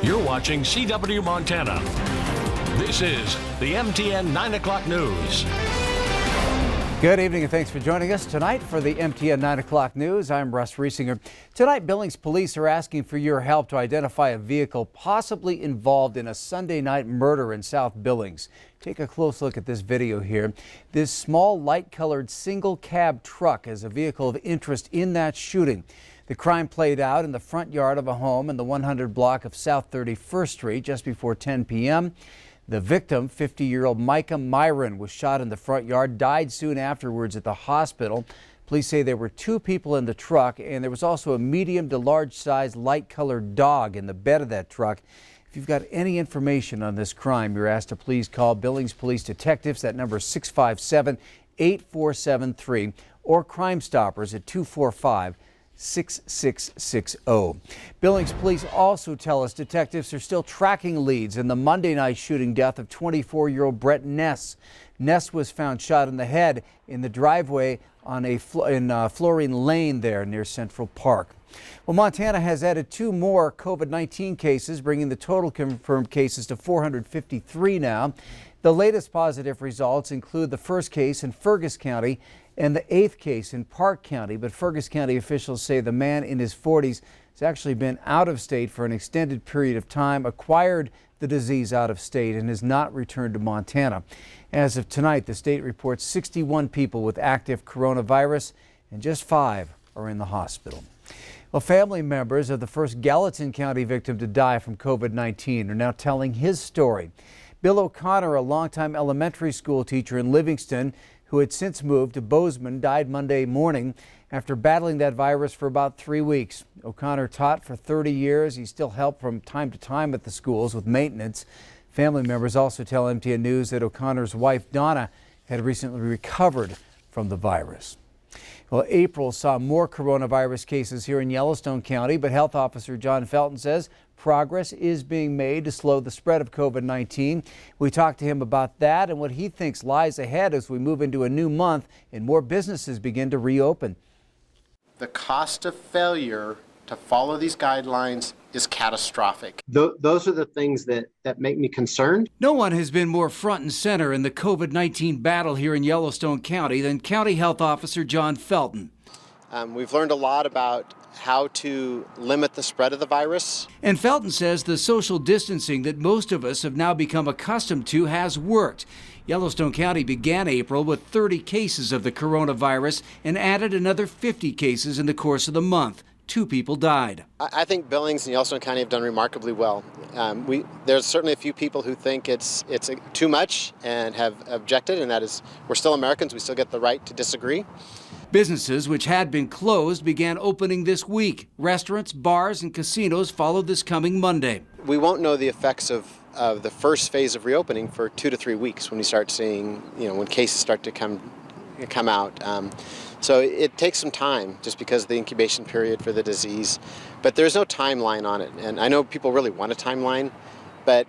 You're watching CW Montana. This is the MTN 9 o'clock news. Good evening and thanks for joining us tonight for the MTN 9 o'clock news. I'm Russ Riesinger. Tonight, Billings police are asking for your help to identify a vehicle possibly involved in a Sunday night murder in South Billings. Take a close look at this video here. This small light-colored single cab truck is a vehicle of interest in that shooting. The crime played out in the front yard of a home in the 100 block of South 31st Street just before 10 p.m. The victim, 50-year-old Micah Myron, was shot in the front yard, died soon afterwards at the hospital. Police say there were two people in the truck, and there was also a medium to large size light-colored dog in the bed of that truck. If you've got any information on this crime, you're asked to please call Billings Police Detectives. That number is 657-8473 or Crime Stoppers at 245-6660. Billings police also tell us detectives are still tracking leads in the Monday night shooting death of 24-year-old Brett Ness. Ness was found shot in the head in the driveway on in Florine Lane there near Central Park. Well, Montana has added two more COVID-19 cases, bringing the total confirmed cases to 453 now. The latest positive results include the first case in Fergus County and the 8th case in Park County. But Fergus County officials say the man in his 40s has actually been out of state for an extended period of time, acquired the disease out of state, and has not returned to Montana. As of tonight, the state reports 61 people with active coronavirus, and just 5 are in the hospital. Well, family members of the first Gallatin County victim to die from COVID-19 are now telling his story. Bill O'Connor, a longtime elementary school teacher in Livingston, who had since moved to Bozeman, died Monday morning after battling that virus for about 3 weeks. O'Connor taught for 30 years. He still helped from time to time at the schools with maintenance. Family members also tell MTN News that O'Connor's wife, Donna, had recently recovered from the virus. Well, April saw more coronavirus cases here in Yellowstone County, but Health Officer John Felton says progress is being made to slow the spread of COVID-19. We talked to him about that and what he thinks lies ahead as we move into a new month and more businesses begin to reopen. The cost of failure to follow these guidelines is catastrophic. Those are the things that make me concerned. No one has been more front and center in the COVID-19 battle here in Yellowstone County than County Health Officer John Felton. We've learned a lot about how to limit the spread of the virus. And Felton says the social distancing that most of us have now become accustomed to has worked. Yellowstone County began April with 30 cases of the coronavirus and added another 50 cases in the course of the month. 2 people died. I think Billings and Yellowstone County have done remarkably well. There's certainly a few people who think it's too much and have objected, and that is, we're still Americans, we still get the right to disagree. Businesses which had been closed began opening this week. Restaurants, bars, and casinos followed this coming Monday. We won't know the effects of the first phase of reopening for 2 to 3 weeks when we start seeing, when cases start to come out. So it takes some time just because of the incubation period for the disease, but there's no timeline on it. And I know people really want a timeline, but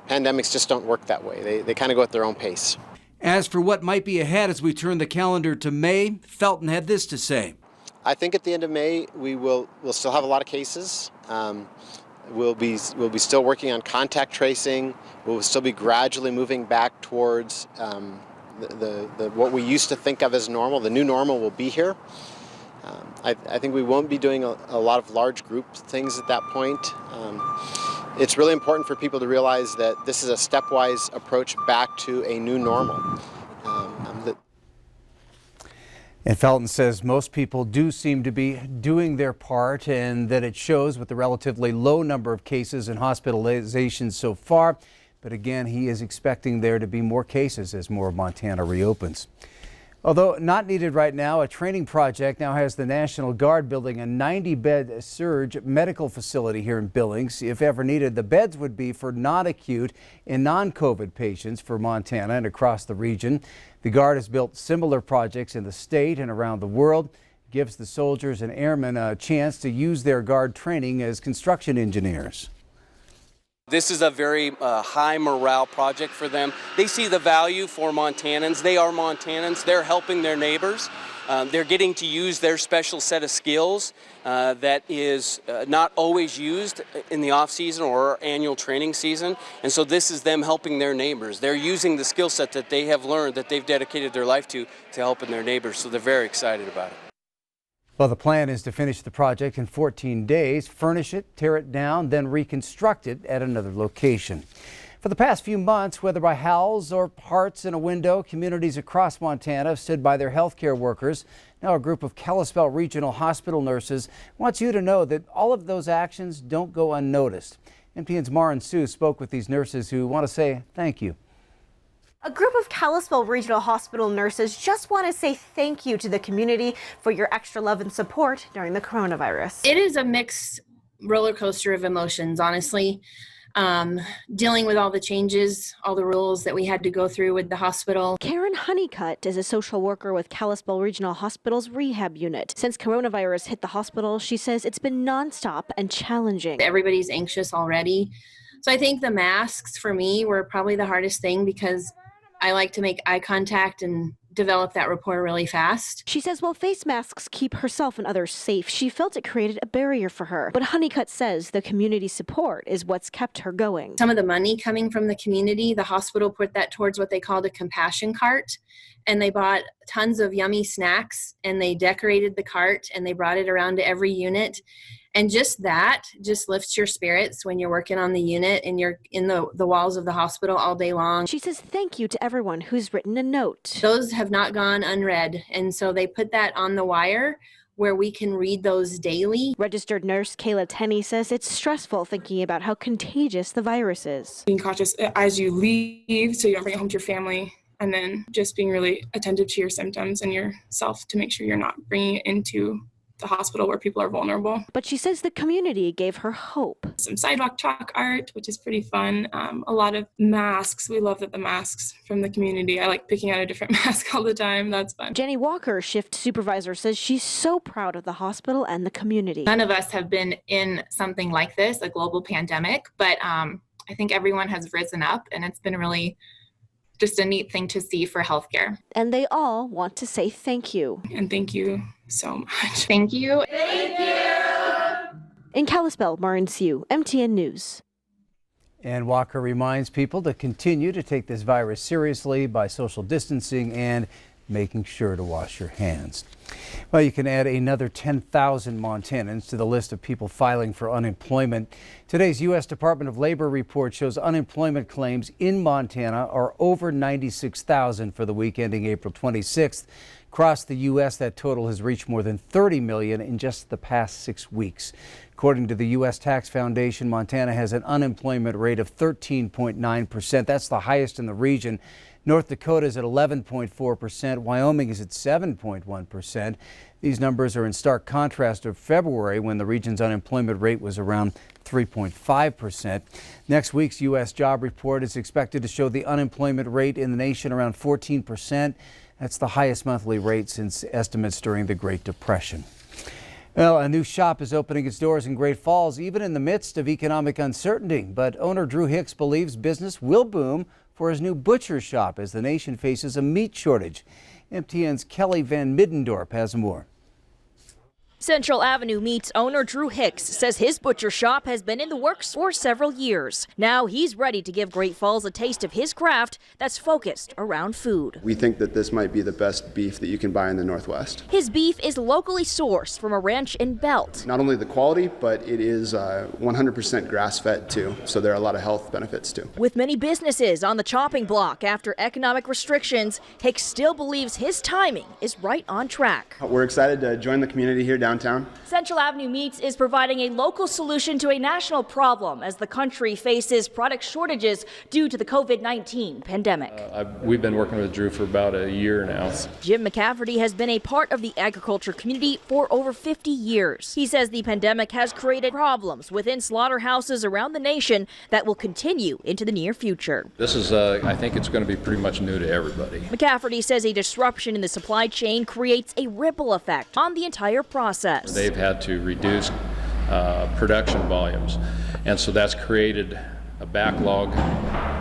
pandemics just don't work that way. They kind of go at their own pace. As for what might be ahead as we turn the calendar to May, Felton had this to say. I think at the end of May, we'll still have a lot of cases. We'll be still working on contact tracing. We'll still be gradually moving back towards what we used to think of as normal. The new normal will be here. I think we won't be doing a lot of large group things at that point. It's really important for people to realize that this is a stepwise approach back to a new normal. And Felton says most people do seem to be doing their part and that it shows with the relatively low number of cases and hospitalizations so far. But again, he is expecting there to be more cases as more of Montana reopens. Although not needed right now, a training project now has the National Guard building a 90-bed surge medical facility here in Billings. If ever needed, the beds would be for non-acute and non-COVID patients for Montana and across the region. The Guard has built similar projects in the state and around the world. It gives the soldiers and airmen a chance to use their Guard training as construction engineers. This is a very high morale project for them. They see the value for Montanans. They are Montanans. They're helping their neighbors. They're getting to use their special set of skills that is not always used in the off-season or annual training season. And so this is them helping their neighbors. They're using the skill set that they have learned, that they've dedicated their life to helping their neighbors. So they're very excited about it. Well, the plan is to finish the project in 14 days, furnish it, tear it down, then reconstruct it at another location. For the past few months, whether by howls or hearts in a window, communities across Montana have stood by their healthcare workers. Now a group of Kalispell Regional Hospital nurses wants you to know that all of those actions don't go unnoticed. MTN's Maren Sue spoke with these nurses who want to say thank you. A group of Kalispell Regional Hospital nurses just want to say thank you to the community for your extra love and support during the coronavirus. It is a mixed roller coaster of emotions, honestly. Dealing with all the changes, all the rules that we had to go through with the hospital. Karen Honeycutt is a social worker with Kalispell Regional Hospital's rehab unit. Since coronavirus hit the hospital, she says it's been nonstop and challenging. Everybody's anxious already. So I think the masks for me were probably the hardest thing because I like to make eye contact and develop that rapport really fast. She says while face masks keep herself and others safe, she felt it created a barrier for her. But Honeycutt says the community support is what's kept her going. Some of the money coming from the community, the hospital put that towards what they called a compassion cart. And they bought tons of yummy snacks and they decorated the cart and they brought it around to every unit. And just that just lifts your spirits when you're working on the unit and you're in the walls of the hospital all day long. She says thank you to everyone who's written a note. Those have not gone unread. And so they put that on the wire where we can read those daily. Registered nurse Kayla Tenney says it's stressful thinking about how contagious the virus is. Being cautious as you leave so you don't bring it home to your family. And then just being really attentive to your symptoms and yourself to make sure you're not bringing it into the hospital where people are vulnerable. But she says the community gave her hope. Some sidewalk chalk art, which is pretty fun. A lot of masks. We love that the masks from the community. I like picking out a different mask all the time. That's fun. Jenny Walker, shift supervisor, says she's so proud of the hospital and the community. None of us have been in something like this, a global pandemic, but I think everyone has risen up and it's been really just a neat thing to see for healthcare. And they all want to say thank you. And thank you so much. Thank you. Thank you. In Kalispell, Maren Sue, MTN News. And Walker reminds people to continue to take this virus seriously by social distancing and making sure to wash your hands. Well, you can add another 10,000 Montanans to the list of people filing for unemployment. Today's U.S. Department of Labor report shows unemployment claims in Montana are over 96,000 for the week ending April 26th. Across the U.S., that total has reached more than 30 million in just the past 6 weeks. According to the U.S. Tax Foundation, Montana has an unemployment rate of 13.9%. That's the highest in the region. North Dakota is at 11.4%. Wyoming is at 7.1%. These numbers are in stark contrast to February, when the region's unemployment rate was around 3.5%. Next week's U.S. job report is expected to show the unemployment rate in the nation around 14%. That's the highest monthly rate since estimates during the Great Depression. Well, a new shop is opening its doors in Great Falls, even in the midst of economic uncertainty. But owner Drew Hicks believes business will boom for his new butcher shop as the nation faces a meat shortage. MTN's Kelly Van Middendorp has more. Central Avenue Meats owner Drew Hicks says his butcher shop has been in the works for several years. Now he's ready to give Great Falls a taste of his craft that's focused around food. We think that this might be the best beef that you can buy in the Northwest. His beef is locally sourced from a ranch in Belt. Not only the quality, but it is 100% grass-fed too, so there are a lot of health benefits too. With many businesses on the chopping block after economic restrictions, Hicks still believes his timing is right on track. We're excited to join the community here downtown. Central Avenue Meats is providing a local solution to a national problem as the country faces product shortages due to the COVID-19 pandemic. We've been working with Drew for about a year now. Jim McCafferty has been a part of the agriculture community for over 50 years. He says the pandemic has created problems within slaughterhouses around the nation that will continue into the near future. This is, I think it's going to be pretty much new to everybody. McCafferty says a disruption in the supply chain creates a ripple effect on the entire process. They've had to reduce production volumes, and so that's created a backlog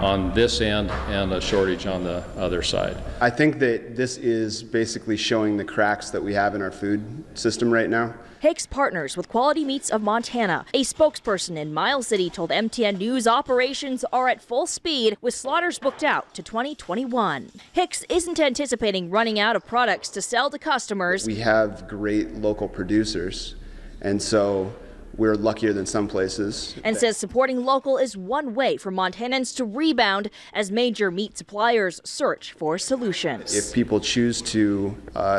on this end and a shortage on the other side. I think that this is basically showing the cracks that we have in our food system right now. Hicks partners with Quality Meats of Montana. A spokesperson in Miles City told MTN News operations are at full speed with slaughters booked out to 2021. Hicks isn't anticipating running out of products to sell to customers. We have great local producers, and so we're luckier than some places. And says supporting local is one way for Montanans to rebound as major meat suppliers search for solutions. If people choose to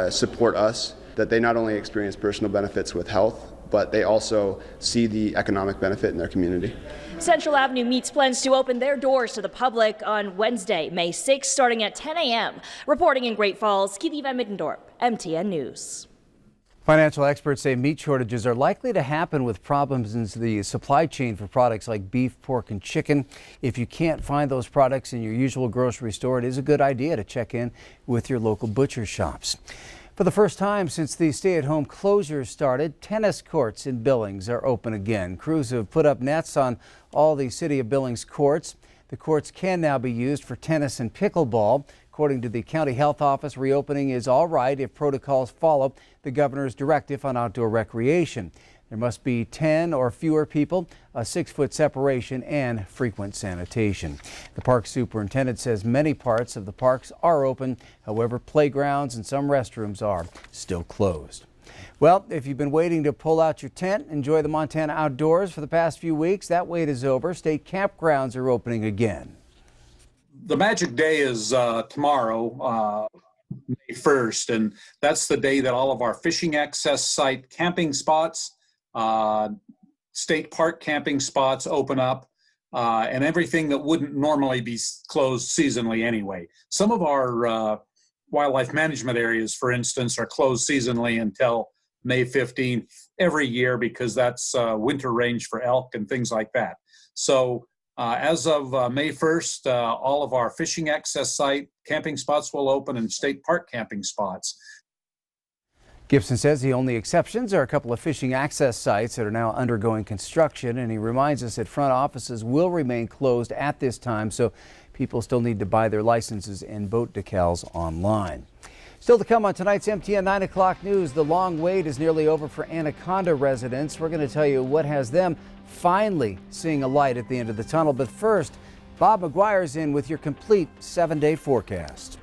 support us, that they not only experience personal benefits with health, but they also see the economic benefit in their community. Central Avenue Meats plans to open their doors to the public on Wednesday, May 6th, starting at 10 a.m. Reporting in Great Falls, Keith Van Middendorp, MTN News. Financial experts say meat shortages are likely to happen with problems in the supply chain for products like beef, pork, and chicken. If you can't find those products in your usual grocery store, it is a good idea to check in with your local butcher shops. For the first time since the stay-at-home closures started, tennis courts in Billings are open again. Crews have put up nets on all the City of Billings courts. The courts can now be used for tennis and pickleball. According to the County Health Office, reopening is all right if protocols follow the governor's directive on outdoor recreation. There must be 10 or fewer people, a 6-foot separation, and frequent sanitation. The park superintendent says many parts of the parks are open. However, playgrounds and some restrooms are still closed. Well, if you've been waiting to pull out your tent, enjoy the Montana outdoors for the past few weeks, that wait is over. State campgrounds are opening again. The magic day is tomorrow, May 1st, and that's the day that all of our fishing access site camping spots, state park camping spots open up, and everything that wouldn't normally be closed seasonally anyway. Some of our wildlife management areas, for instance, are closed seasonally until May 15th every year because that's winter range for elk and things like that. So as of May 1st, all of our fishing access site camping spots will open and state park camping spots. Gibson says the only exceptions are a couple of fishing access sites that are now undergoing construction, and he reminds us that front offices will remain closed at this time, so people still need to buy their licenses and boat decals online. Still to come on tonight's MTN 9 o'clock news, the long wait is nearly over for Anaconda residents. We're going to tell you what has them finally seeing a light at the end of the tunnel. But first, Bob McGuire's in with your complete 7-day forecast.